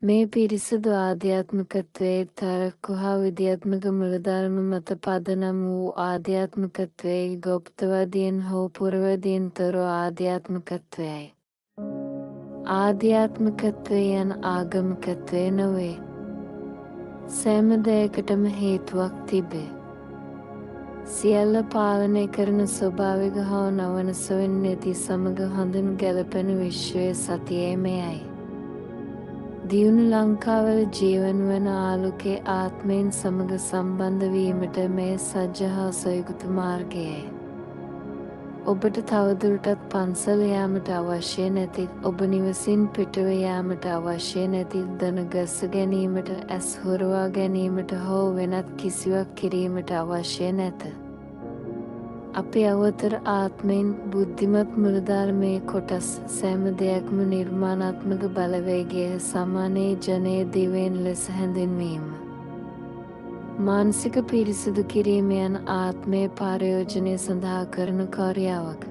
මේ පිරිසිදු ආධ්‍යාත්මිකත්වයේ තරක්කු හා විද්‍යාත්මක මූලධර්ම මත පදනම් වූ ආධ්‍යාත්මිකත්වයේ ගුප්තවාදීන් හෝ පුරවාදීන් තොර ආධ්‍යාත්මිකත්වයයි. ආධ්‍යාත්මිකත්වය යන ආගමිකත්වය නොවේ. සෑම දෙයකටම හේතුවක් තිබේ. සියල්ල පාලනය කරන ස්වභාවික හෝ නවනස වෙන්නේ නැති සමග හොඳින් ගැලපෙන විශ්වයේ සතියේ මෙයයි. දියුණු ලංකාවල ජීවන් වන ආලෝකයේ ආත්මයෙන් සමග සම්බන්ධ වීමට මේ සජ්ජ හා සොයුතු මාර්ගයයි. ඔබට තවදුරටත් පන්සල යාමට අවශ්‍ය නැති, ඔබ නිවසින් පිටව යාමට අවශ්‍ය නැති, ධන ගස්ස ගැනීමට, ඇස් හොරවා ගැනීමට හෝ වෙනත් කිසිවක් කිරීමට අවශ්‍ය නැත. අපි අවතර ආත්මයෙන් බුද්ධිමත් මූලධර්මයේ කොටස් සෑම දෙයක්ම නිර්මාණාත්මක බලවේගයේ සමානයේ ජනයේ දිවයින ලෙස හැඳින්වීම. මානසික පිරිසිදු කිරීම යන ආත්මයේ ප්‍රයෝජනය සඳහා කරන කාර්යාවක්.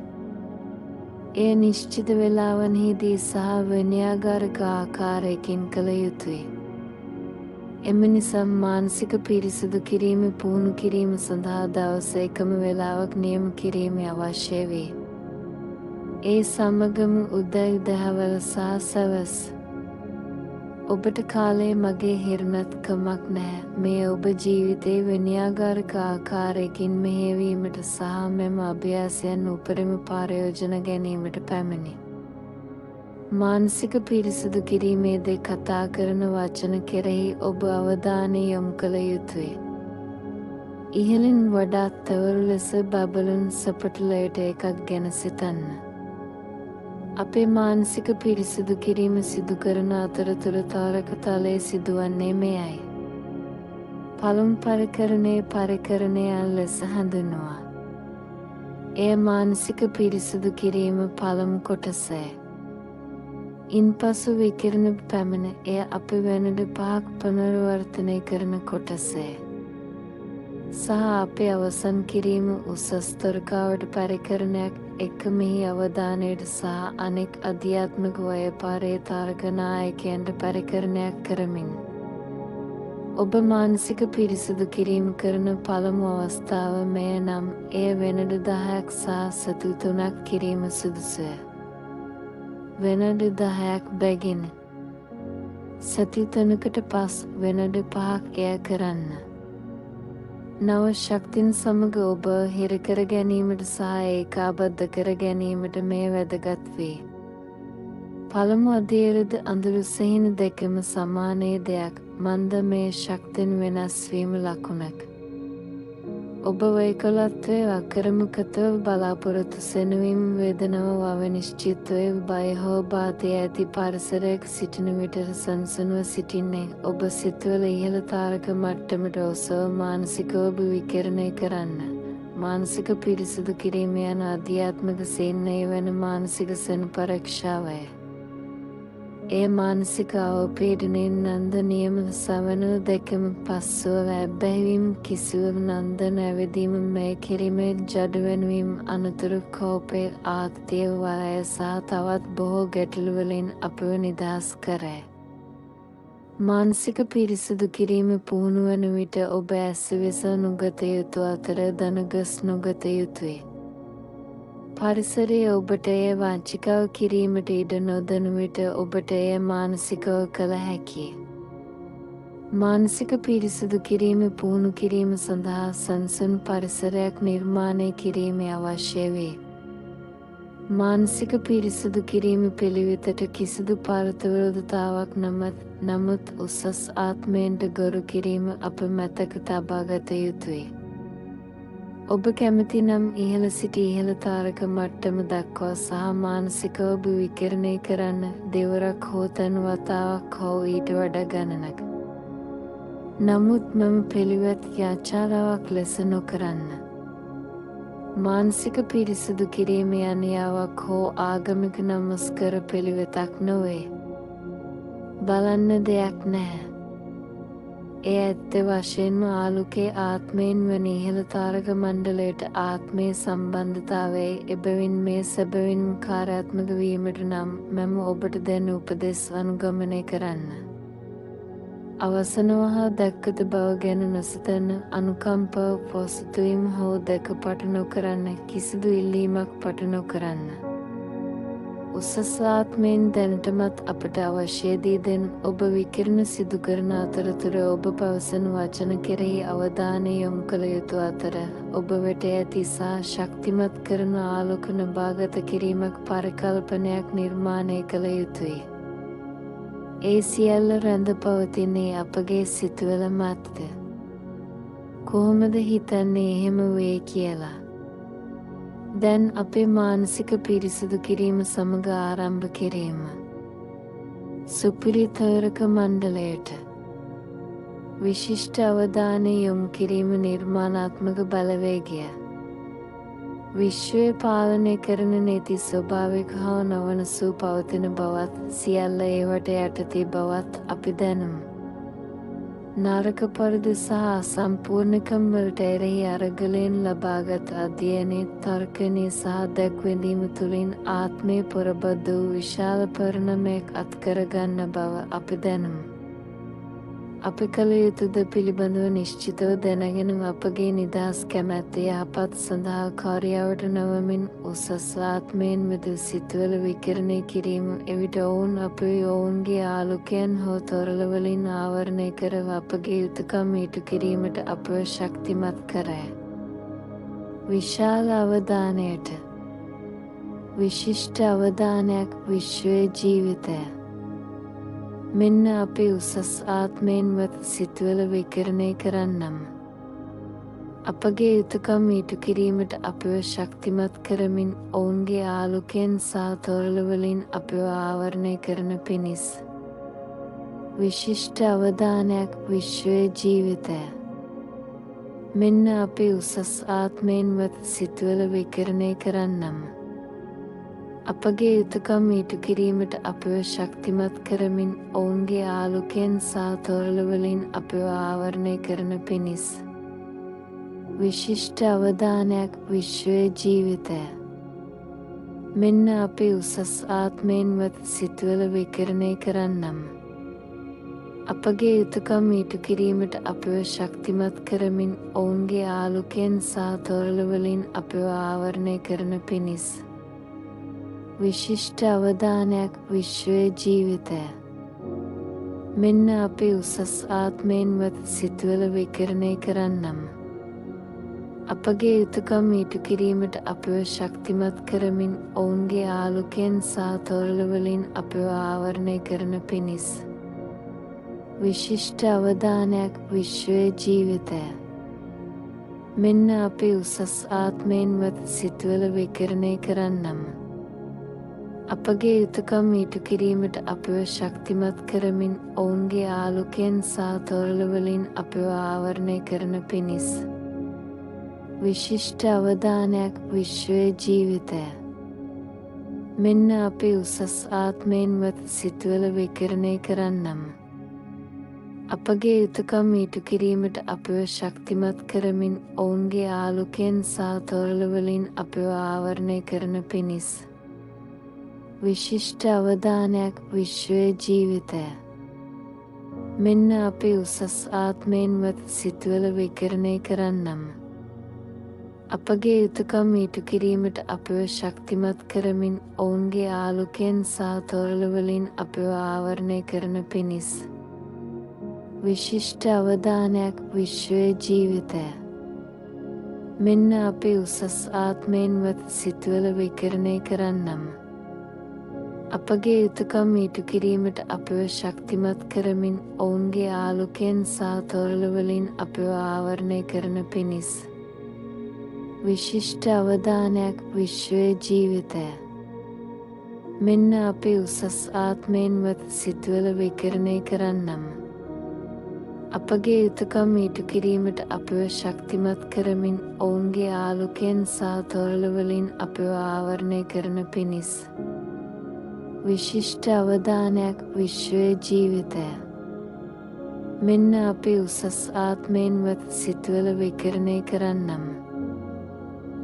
එය නිශ්චිත වේලාවන්හිදී සහ විනයාගාරක ආකාරයකින් කළ යුතුය. එම නිසා මානසික පිරිසිදු කිරීම පුහුණු කිරීම සඳහා දවස එකම වේලාවක් නියම කිරීම අවශ්‍ය වේ. ඒ සමගම උදේ දහවල් සහ සවස්. ඔබට කාලය මගේ හිරණත් කමක් නැහැ. මේ ඔබ ජීවිතේ විනයාගාරක ආකාරයකින් මෙහෙයවීමට සහ මෙම අභ්‍යාසයන් උපරිම ප්‍රයෝජන ගැනීමට පැමිණි. මානසික පිරිසිදු කිරීමේදී කතා කරන වචන කෙරෙහි ඔබ අවධානය යොමු කළ යුතුය. ඉහළින් වඩාත් තවරු ලෙස බබලුන් සපටලයට එකක් ගැන සිතන්න. අපේ මානසික පිරිසිදු කිරීම සිදු කරන අතරතුර තාරක තලයේ සිදුවන්නේ මෙයයි. පළමු පරිකරණය ලෙස හඳුන්වනවා. එය මානසික පිරිසිදු කිරීම පළමු කොටසයි. ඉන්පසු විකිරණ පැමිණ එය අපි වෙනද පහක් පුනරවර්තනය කරන කොටසේ. සහ අපේ අවසන් කිරීම උසස් තොරකාවට පරිකරණයක් එක මෙහි අවධානයට සහ අනෙක් අධ්‍යාත්මික ව්‍යාපාරයේ තාරක නායකයන්ට පරිකරණයක් කරමින්. ඔබ මානසික පිරිසිදු කිරීම කරන පළමු අවස්ථාව මෙය නම් එය වෙනද 10ක් සහ සති 3ක් කිරීම සුදුසුය. වෙනද 10ක් බැගින් සති 3කට පස් වෙනද 5ක් එය කරන්න. නව ශක්තින් සමග ඔබ හිර කර ගැනීමට සහ ඒකාබද්ධ කර ගැනීමට මේ වැදගත් වේ. පළමු අධීරද අඳුරු සිහින දෙකම සමානයේ දෙයක් මන්ද මේ ශක්තින් වෙනස් වීම ලකුණක්. ඔබ වෛකලත්වයේ අකරමුකතව බලාපොරොත්තු සෙනවීම වේදනාව අවනිශ්චිතවය බය හෝ බාධය ඇති පරිසරයක සිටින විට සංසුන්ව සිටින්නේ ඔබ සිතවල ඉහළ තාරක මට්ටමට ඔසව මානසිකව විකිරණය කරන්න. මානසික පිරිසිදු කිරීම යන අධ්‍යාත්මික සේනය වන මානසික සෙන් පරීක්ෂාවය. ඒ මානසික අවපීඩනයෙන් නන්ද නියම සවන දෙකම පස්සුව වැබ්බැහිවීම කිසිව නන්ද නැවදීම මේ කිරීමේ ජඩවෙනවීම අනතුරු කෝපය ආත්තිය වලය සහ තවත් බොහෝ ගැටලුවලින් අපව නිදහස් කරයි. මානසික පිරිසිදු කිරීම පුහුණු වන විට ඔබ ඇස්විස නොගත යුතු අතර දනගස් නොගත යුතුයි. පරිසරයේ ඔබට එය වාංචිකාව කිරීමට ඉඩ නොදන විට ඔබට එය මානසිකව කළ හැකියි. මානසික පිරිසිදු කිරීම පුහුණු කිරීම සඳහා සංසුන් පරිසරයක් නිර්මාණය කිරීම අවශ්‍ය වේ. මානසික පිරිසිදු කිරීම පිළිවෙතට කිසිදු පරතවිරෝධතාවක් නමුත් උසස් ආත්මයෙන්ට ගොරු කිරීම අප මතක තබා ගත යුතුයි. ඔබ කැමති නම් ඉහළ සිට ඉහළ තාරක මට්ටම දක්වා සහ මානසිකව විකිරණය කරන්න දෙවරක් හෝ තැන් වතාවක් හෝ ඊට වඩා ගණනක්. නමුත් මම පිළිවෙත් යාචාරාවක් ලෙස නොකරන්න. මානසික පිරිසිදු කිරීම යනියාවක් හෝ ආගමික නමස්කර පිළිවෙතක් නොවේ. බලන්න දෙයක් නැහැ. එය ඇත්ත වශයෙන්ම ආලෝකයේ ආත්මයෙන් වන ඉහළ තාරක මණ්ඩලයට ආත්මයේ සම්බන්ධතාවයේ එබැවින් මේ සැබවින්ම කාර්යාත්මක වීමට නම් මම ඔබට දෙන උපදෙස් අනුගමනය කරන්න. අවසනව හා දැක්කද බව ගැන නොසිතන, අනුකම්පාව පොසතුවීම හෝ දැක පට නොකරන්න, කිසිදු ඉල්ලීමක් පට නොකරන්න. උසස් ආත්මයෙන් දැනටමත් අපට අවශ්‍යදී දැන් ඔබ විකිරණ සිදු කරන අතරතුර ඔබ පවසන වචන කෙරෙහි අවධානය යොමු කළ යුතු අතර, ඔබ වෙට ඇති සහ ශක්තිමත් කරන ආලෝක නභාගත කිරීමක් පරිකල්පනයක් නිර්මාණය කළ යුතුයි. ඒ සියල්ල රැඳ පවතින්නේ අපගේ සිතුවල මතද. කොහොමද හිතන්නේ එහෙම වේ කියලා? දැන් අපේ මානසික පිරිසිදු කිරීම සමග ආරම්භ කිරීම. සුපිරිතරක මණ්ඩලයට විශිෂ්ට අවධානය යොමු කිරීම නිර්මාණාත්මක බලවේගය. විශ්වය පාලනය කරන නීති ස්වභාවික හා නොවන සූ පවතින බවත්, සියල්ල ඒවට යටතේ බවත් අපි දැනමු. නරක පරිදි සහ අසම්පූර්ණකම් වලට එරෙහි අරගලයෙන් ලබාගත් අධ්‍යයනයේ තර්කනය සහ දැක්වෙඳීම තුළින් ආත්මය පොරබද්ද වූ විශාල පරිණාමයක් අත්කරගන්න බව අපි දැනමු. අපි කළ යුතුද පිළිබඳව නිශ්චිතව දැනගෙන අපගේ නිදහස් කැමැත්ත යහපත් සඳහා කාර්යාවට නවමින් උසස් ආත්මයෙන් විදු සිතුවල විකිරණය කිරීම. එවිට ඔවුන් අපේ ඔවුන්ගේ ආලෝකයන් හෝ තොරලවලින් ආවරණය කරව අපගේ යුතුකම් ඉටු කිරීමට අපව ශක්තිමත් කරයි. විශාල අවධානයට විශිෂ්ට අවධානයක් විශ්වයේ ජීවිතය. මෙන්න අපේ උසස් ආත්මයෙන් වත් සිතුවල විකිරණය කරන්නම්. අපගේ යුතුකම් ඉටු කිරීමට අපව ශක්තිමත් කරමින් ඔවුන්ගේ ආලෝකයෙන් සහ තොරලවලින් අපව ආවරණය කරන පිණිස. විශිෂ්ට අවධානයක් විශ්වයේ ජීවිතය. මෙන්න අපේ උසස් ආත්මයෙන් වත් සිතුවල විකිරණය කරන්නම්. අපගේ යුතුකම් ඉටු කිරීමට අපව ශක්තිමත් කරමින් ඔවුන්ගේ ආලෝකයෙන් සහ තොරලවලින් අපව ආවරණය කරන පිණිස. විශිෂ්ට අවධානයක් විශ්වයේ ජීවිතය. මෙන්න අපේ උසස් ආත්මයෙන් වත් සිතුවල විකිරණය කරන්නම්. අපගේ යුතුකම් ඉටු කිරීමට අපව ශක්තිමත් කරමින් ඔවුන්ගේ ආලෝකයෙන් සහ තොරලවලින් අපව ආවරණය කරන පිණිස. විශිෂ්ට අවධානයක් විශ්වයේ ජීවිතය. මෙන්න අපේ උසස් ආත්මයෙන් වත් සිතුවල විකිරණය කරන්නම්. අපගේ යුතුකම් ඉටු කිරීමට අපව ශක්තිමත් කරමින් ඔවුන්ගේ ආලෝකයෙන් සහ තොරලවලින් අපව ආවරණය කරන පිණිස. විශිෂ්ට අවධානයක් විශ්වයේ ජීවිතය. මෙන්න අපේ උසස් ආත්මයෙන් වත් සිතුවල විකිරණය කරන්නම්. අපගේ යුතුකම් ඉටු කිරීමට අපව ශක්තිමත් කරමින් ඔවුන්ගේ ආලෝකයෙන් සහ තොරලවලින් අපව ආවරණය කරන පිණිස. විශිෂ්ට අවධානයක් විශ්වයේ ජීවිතය. මෙන්න අපේ උසස් ආත්මයෙන් වත් සිතුවල විකිරණය කරන්නම්. අපගේ යුතුකම් ඉටු කිරීමට අපව ශක්තිමත් කරමින් ඔවුන්ගේ ආලෝකයෙන් සහ තොරලවලින් අපව ආවරණය කරන පිණිස. විශිෂ්ට අවධානයක් විශ්වයේ ජීවිතය. මෙන්න අපේ උසස් ආත්මයෙන් වත් සිතුවල විකිරණය කරන්නම්. අපගේ යුතුකම් ඉටු කිරීමට අපව ශක්තිමත් කරමින් ඔවුන්ගේ ආලෝකයෙන් සහ තොරලවලින් අපව ආවරණය කරන පිණිස. විශිෂ්ට අවධානයක් විශ්වයේ ජීවිතය. මෙන්න අපේ උසස් ආත්මයෙන් වත් සිතුවල විකිරණය කරන්නම්. අපගේ යුතුකම් ඉටු කිරීමට අපව ශක්තිමත් කරමින් ඔවුන්ගේ ආලෝකයෙන් සහ තොරලවලින් අපව ආවරණය කරන පිණිස. විශිෂ්ට අවධානයක් විශ්වයේ ජීවිතය. මෙන්න අපේ උසස් ආත්මයෙන් වත් සිතුවල විකිරණය කරන්නම්. අපගේ යුතුකම් ඉටු කිරීමට අපව ශක්තිමත් කරමින් ඔවුන්ගේ ආලෝකයෙන් සහ තොරලවලින් අපව ආවරණය කරන පිණිස. විශිෂ්ට අවධානයක් විශ්වයේ ජීවිතය. මෙන්න අපේ උසස් ආත්මයෙන් වත් සිතුවල විකිරණය කරන්නම්.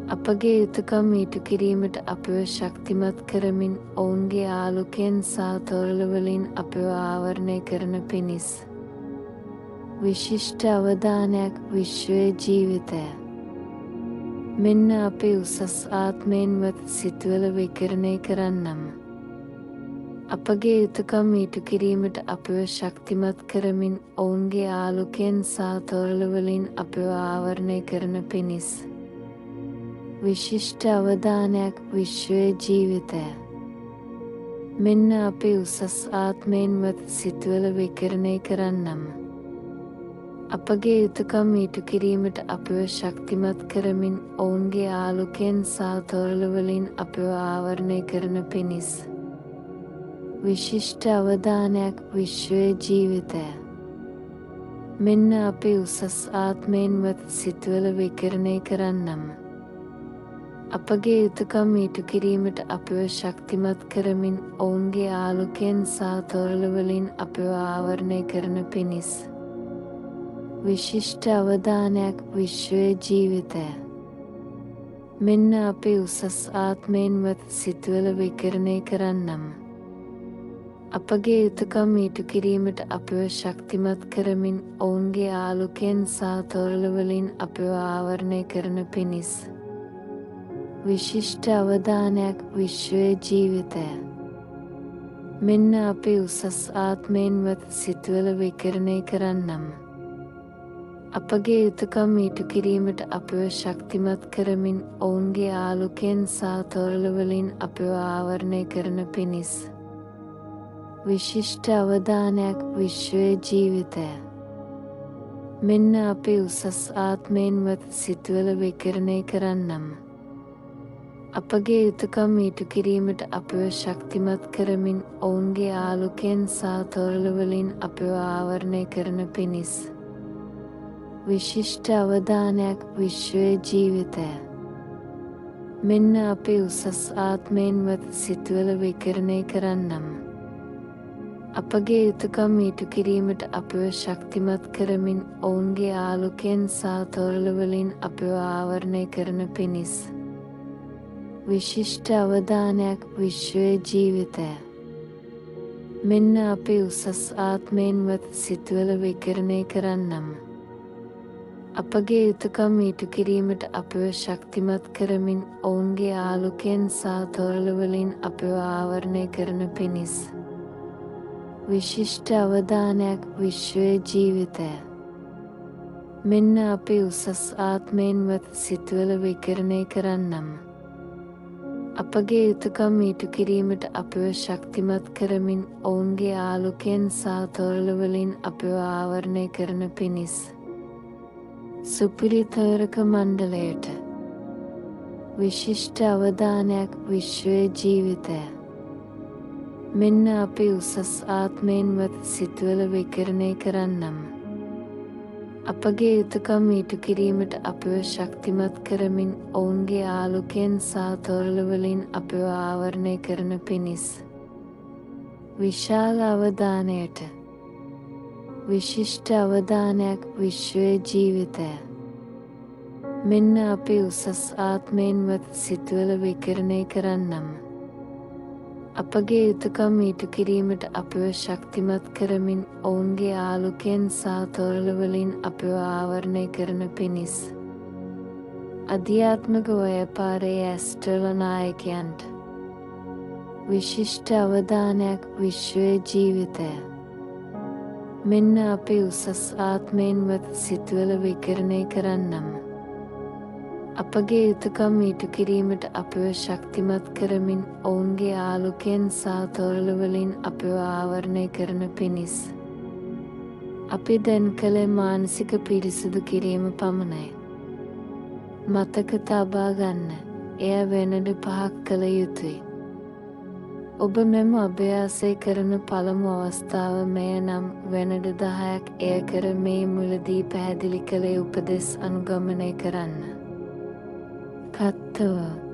අපගේ යුතුකම් ඉටු කිරීමට අපව ශක්තිමත් කරමින් ඔවුන්ගේ ආලෝකයෙන් සහ තොරලවලින් අපව ආවරණය කරන පිණිස. විශිෂ්ට අවධානයක් විශ්වයේ ජීවිතය. මෙන්න අපේ උසස් ආත්මයෙන්වත් සිතුවල විකරණය කරන්නම්. අපගේ යුතුකම් ඉටු කිරීමට අපව ශක්තිමත් කරමින් ඔවුන්ගේ ආලෝකයෙන් සහ තොරතුරුවලින් අපව ආවරණය කරන පිණිස විශිෂ්ට අවධානයක් විශ්වයේ ජීවිතය. මෙන්න අපේ උසස් ආත්මයෙන්වත් සිතුවල විකරණය කරන්නම්. අපගේ යුතුකම් ඉටු කිරීමට අපව ශක්තිමත් කරමින් ඔවුන්ගේ ආලෝකයෙන් සහ තොරතුරුවලින් අපව ආවරණය කරන පිණිස විශිෂ්ට අවධානයක් විශ්වයේ ජීවිතය. මෙන්න අපේ උසස් ආත්මයෙන්වත් සිතුවල විකරණය කරන්නම්. අපගේ යුතුකම් ඉටු කිරීමට අපව ශක්තිමත් කරමින් ඔවුන්ගේ ආලෝකයෙන් සහ තොරතුරුවලින් අපව ආවරණය කරන පිණිස විශිෂ්ට අවධානයක් විශ්වයේ ජීවිතය. මෙන්න අපේ උසස් ආත්මයෙන්වත් සිතුවල විකරණය කරන්නම්. අපගේ යුතුකම් ඉටු කිරීමට අපව ශක්තිමත් කරමින් ඔවුන්ගේ ආලෝකයෙන් සහ තොරතුරුවලින් අපව ආවරණය කරන පිණිස විශිෂ්ට අවධානයක් විශ්වයේ ජීවිතය. මෙන්න අපේ උසස් ආත්මයෙන්වත් සිතුවල විකරණය කරන්නම්. අපගේ යුතුකම් ඉටු කිරීමට අපව ශක්තිමත් කරමින් ඔවුන්ගේ ආලෝකයෙන් සහ තොරතුරුවලින් අපව ආවරණය කරන පිණිස විශිෂ්ට අවධානයක් විශ්වයේ ජීවිතය. මෙන්න අපේ උසස් ආත්මයෙන්වත් සිතුවල විකරණය කරන්නම්. අපගේ යුතුකම් ඉටු කිරීමට අපව ශක්තිමත් කරමින් ඔවුන්ගේ ආලෝකයෙන් සහ තොරතුරුවලින් අපව ආවරණය කරන පිණිස විශිෂ්ට අවධානයක් විශ්වයේ ජීවිතය. මෙන්න අපේ උසස් ආත්මයෙන්වත් සිතුවල විකරණය කරන්නම්. අපගේ යුතුකම් ඉටු කිරීමට අපව ශක්තිමත් කරමින් ඔවුන්ගේ ආලෝකයෙන් සහ තොරතුරුවලින් අපව ආවරණය කරන පිණිස විශිෂ්ට අවධානයක් විශ්වයේ ජීවිතය. මෙන්න අපේ උසස් ආත්මයෙන්වත් සිතුවල විකරණය කරන්නම්. අපගේ යුතුකම් ඉටු කිරීමට අපව ශක්තිමත් කරමින් ඔවුන්ගේ ආලෝකයෙන් සහ තොරතුරුවලින් අපව ආවරණය කරන පිණිස විශිෂ්ට අවධානයක් විශ්වයේ ජීවිතය. මෙන්න අපේ උසස් ආත්මයෙන්වත් සිතුවල විකරණය කරන්නම්. අපගේ යුතුකම් ඉටු කිරීමට අපව ශක්තිමත් කරමින් ඔවුන්ගේ ආලෝකයෙන් සහ තොරතුරුවලින් අපව ආවරණය කරන පිණිස සුපිරි තාරක මණ්ඩලයට විශිෂ්ට අවධානයක් විශ්වයේ ජීවිතය. මෙන්න අපේ උසස් ආත්මයෙන්වත් සිතුවල විකරණය කරන්නම්. අපගේ යුතුකම් ඉටු කිරීමට අපව ශක්තිමත් කරමින් ඔවුන්ගේ ආලෝකයෙන් සහ තොරතුරුවලින් අපව ආවරණය කරන පිණිස විශාල අවධානයට විශිෂ්ට අවධානයක් විශ්වයේ ජීවිතය. මෙන්න අපේ උසස් ආත්මයෙන්වත් සිතුවල විකරණය කරන්නම්. අපගේ යුතුකම් ඉටු කිරීමට අපව ශක්තිමත් කරමින් ඔවුන්ගේ ආලෝකයෙන් සහ තොරතුරුවලින් අපව ආවරණය කරන පිණිස අධ්‍යාත්මික ව්‍යාපාරයේ ඇස්ට්‍රල නායකයන්ට විශිෂ්ට අවධානයක් විශ්වයේ ජීවිතය. මෙන්න අපේ උසස් ආත්මයෙන්වත් සිතුවල විකරණය කරන්නම්. අපගේ යුතුකම් ඉටු කිරීමට අපව ශක්තිමත් කරමින් ඔවුන්ගේ ආලෝකයෙන් සහ තොරතුරුවලින් අපව ආවරණය කරන පිණිස අපි දැන් කළේ මානසික පිරිසිදු කිරීම පමණයි. මතක තබා ගන්න, එය වෙනද 5ක් කළ යුතුයි. ඔබ මෙම අභ්‍යාසය කරන පළමු අවස්ථාව මෙය නම් වෙනද 10ක් එය කර මේ මුලදී පැහැදිලි කළේ උපදෙස් අනුගමනය කරන්න. කත්තව